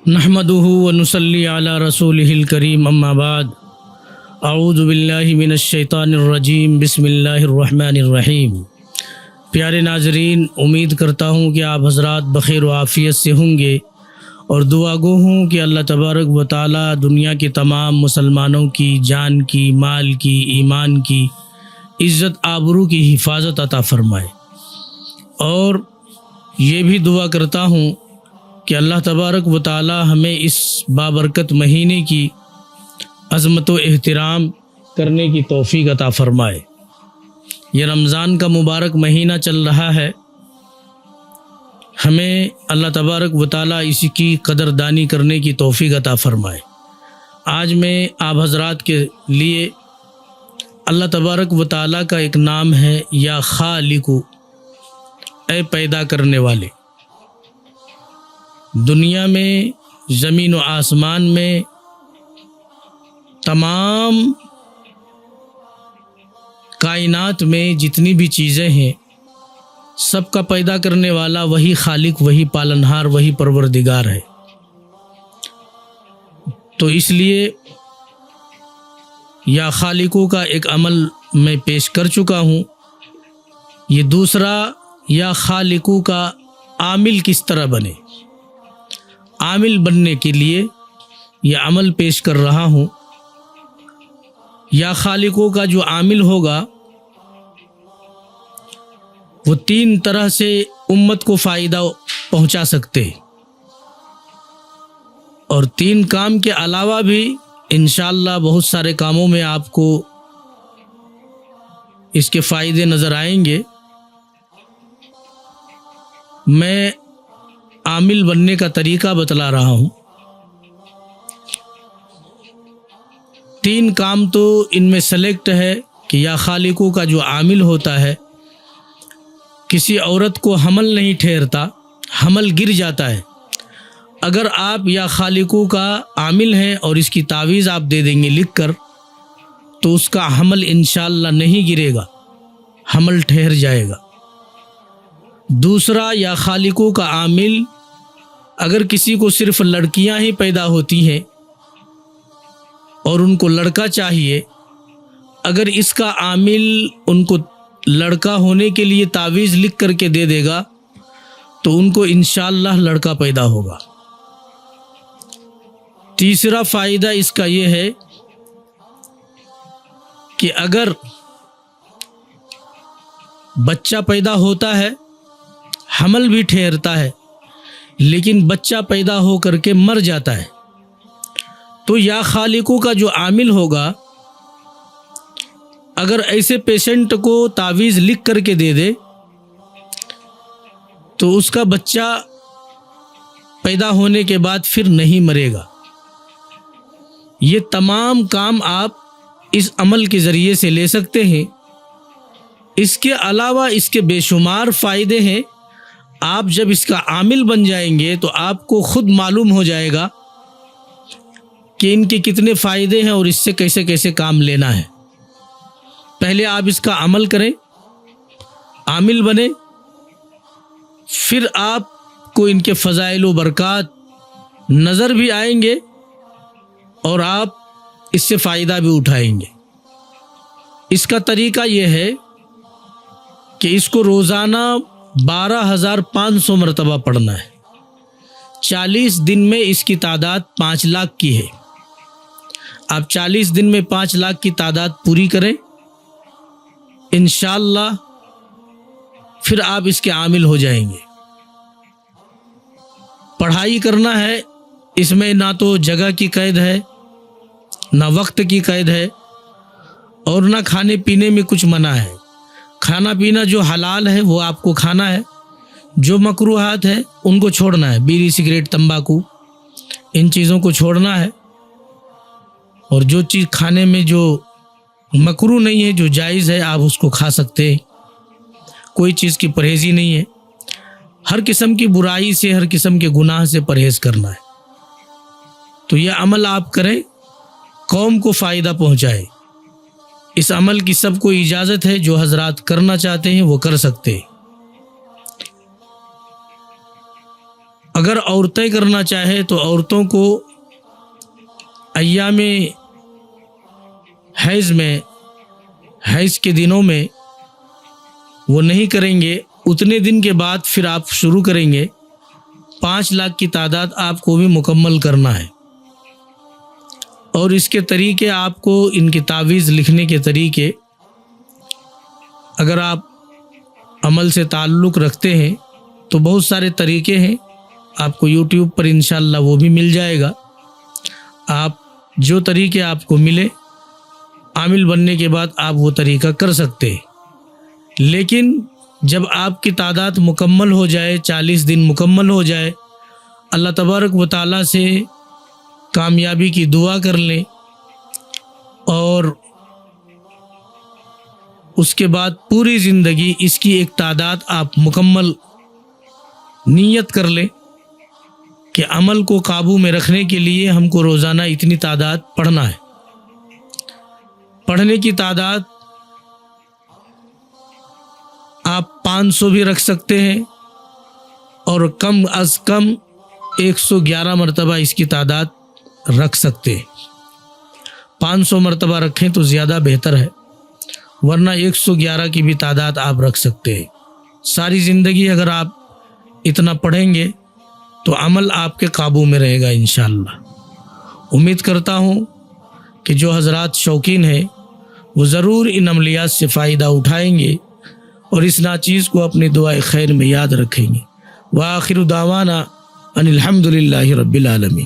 نحمده ونصلی علی رسولہ الکریم اما بعد اعوذ باللہ من الشیطان الرجیم بسم اللہ الرحمن الرحیم۔ پیارے ناظرین، امید کرتا ہوں کہ آپ حضرات بخیر و عافیت سے ہوں گے اور دعا گو ہوں کہ اللہ تبارک و تعالی دنیا کے تمام مسلمانوں کی جان کی، مال کی، ایمان کی، عزت آبرو کی حفاظت عطا فرمائے۔ اور یہ بھی دعا کرتا ہوں کہ اللہ تبارک و تعالی ہمیں اس بابرکت مہینے کی عظمت و احترام کرنے کی توفیق عطا فرمائے۔ یہ رمضان کا مبارک مہینہ چل رہا ہے، ہمیں اللہ تبارک و تعالی اسی کی قدردانی کرنے کی توفیق عطا فرمائے۔ آج میں آپ حضرات کے لیے اللہ تبارک و تعالی کا ایک نام ہے، یا خالق، اے پیدا کرنے والے۔ دنیا میں، زمین و آسمان میں تمام کائنات میں جتنی بھی چیزیں ہیں، سب کا پیدا کرنے والا وہی خالق، وہی پالنہار، وہی پروردگار ہے۔ تو اس لیے یا خالقوں کا ایک عمل میں پیش کر چکا ہوں۔ یہ دوسرا یا خالقوں کا عامل کس طرح بنے، عامل بننے کے لیے یہ عمل پیش کر رہا ہوں۔ یا خالقوں کا جو عامل ہوگا وہ تین طرح سے امت کو فائدہ پہنچا سکتے ہیں، اور تین کام کے علاوہ بھی انشاءاللہ بہت سارے کاموں میں آپ کو اس کے فائدے نظر آئیں گے۔ میں عامل بننے کا طریقہ بتلا رہا ہوں۔ تین کام تو ان میں سلیکٹ ہے کہ یا خالقوں کا جو عامل ہوتا ہے، کسی عورت کو حمل نہیں ٹھہرتا، حمل گر جاتا ہے۔ اگر آپ یا خالقوں کا عامل ہیں اور اس کی تعویذ آپ دے دیں گے لکھ کر، تو اس کا حمل انشاءاللہ نہیں گرے گا، حمل ٹھہر جائے گا۔ دوسرا یا خالقوں کا عامل، اگر کسی کو صرف لڑکیاں ہی پیدا ہوتی ہیں اور ان کو لڑکا چاہیے، اگر اس کا عامل ان کو لڑکا ہونے کے لیے تعویذ لکھ کر کے دے دے گا تو ان کو انشاءاللہ لڑکا پیدا ہوگا۔ تیسرا فائدہ اس کا یہ ہے کہ اگر بچہ پیدا ہوتا ہے، حمل بھی ٹھہرتا ہے، لیکن بچہ پیدا ہو کر کے مر جاتا ہے، تو یا خالقوں کا جو عامل ہوگا اگر ایسے پیشنٹ کو تعویذ لکھ کر کے دے دے تو اس کا بچہ پیدا ہونے کے بعد پھر نہیں مرے گا۔ یہ تمام کام آپ اس عمل کے ذریعے سے لے سکتے ہیں۔ اس کے علاوہ اس کے بے شمار فائدے ہیں۔ آپ جب اس کا عامل بن جائیں گے تو آپ کو خود معلوم ہو جائے گا کہ ان کے کتنے فائدے ہیں اور اس سے کیسے کیسے کام لینا ہے۔ پہلے آپ اس کا عمل کریں، عامل بنے، پھر آپ کو ان کے فضائل و برکات نظر بھی آئیں گے اور آپ اس سے فائدہ بھی اٹھائیں گے۔ اس کا طریقہ یہ ہے کہ اس کو روزانہ 12,500 مرتبہ پڑھنا ہے۔ 40 دن میں اس کی تعداد 5 لاکھ کی ہے۔ آپ 40 دن میں 5 لاکھ کی تعداد پوری کریں، انشاءاللہ پھر آپ اس کے عامل ہو جائیں گے۔ پڑھائی کرنا ہے، اس میں نہ تو جگہ کی قید ہے، نہ وقت کی قید ہے، اور نہ کھانے پینے میں کچھ منع ہے۔ کھانا پینا جو حلال ہے وہ آپ کو کھانا ہے، جو مکروہات ہے ان کو چھوڑنا ہے۔ بیڑی، سگریٹ، تمباکو، ان چیزوں کو چھوڑنا ہے، اور جو چیز کھانے میں جو مکروہ نہیں ہے، جو جائز ہے، آپ اس کو کھا سکتے ہیں۔ کوئی چیز کی پرہیزی نہیں ہے۔ ہر قسم کی برائی سے، ہر قسم کے گناہ سے پرہیز کرنا ہے۔ تو یہ عمل آپ کریں، قوم کو فائدہ پہنچائے۔ اس عمل کی سب کو اجازت ہے، جو حضرات کرنا چاہتے ہیں وہ کر سکتے ہیں۔ اگر عورتیں کرنا چاہے تو عورتوں کو ایام حیض کے دنوں میں وہ نہیں کریں گے، اتنے دن کے بعد پھر آپ شروع کریں گے۔ 5 لاکھ کی تعداد آپ کو بھی مکمل کرنا ہے، اور اس کے طریقے آپ کو، ان کی تعویذ لکھنے کے طریقے، اگر آپ عمل سے تعلق رکھتے ہیں تو بہت سارے طریقے ہیں، آپ کو یوٹیوب پر انشاءاللہ وہ بھی مل جائے گا۔ آپ جو طریقے آپ کو ملے، عامل بننے کے بعد آپ وہ طریقہ کر سکتے ہیں۔ لیکن جب آپ کی تعداد مکمل ہو جائے، 40 دن مکمل ہو جائے، اللہ تبارک و تعالیٰ سے کامیابی کی دعا کر لیں، اور اس کے بعد پوری زندگی اس کی ایک تعداد آپ مکمل نیت کر لیں کہ عمل کو قابو میں رکھنے کے لیے ہم کو روزانہ اتنی تعداد پڑھنا ہے۔ پڑھنے کی تعداد آپ 500 بھی رکھ سکتے ہیں، اور کم از کم 111 مرتبہ اس کی تعداد رکھ سکتے ہیں۔ 500 مرتبہ رکھیں تو زیادہ بہتر ہے، ورنہ 111 کی بھی تعداد آپ رکھ سکتے ہیں۔ ساری زندگی اگر آپ اتنا پڑھیں گے تو عمل آپ کے قابو میں رہے گا انشاءاللہ۔ امید کرتا ہوں کہ جو حضرات شوقین ہیں وہ ضرور ان عملیات سے فائدہ اٹھائیں گے، اور اس ناچیز کو اپنی دعائے خیر میں یاد رکھیں گے۔ وآخر دعوانا ان الحمد للہ رب العالمین۔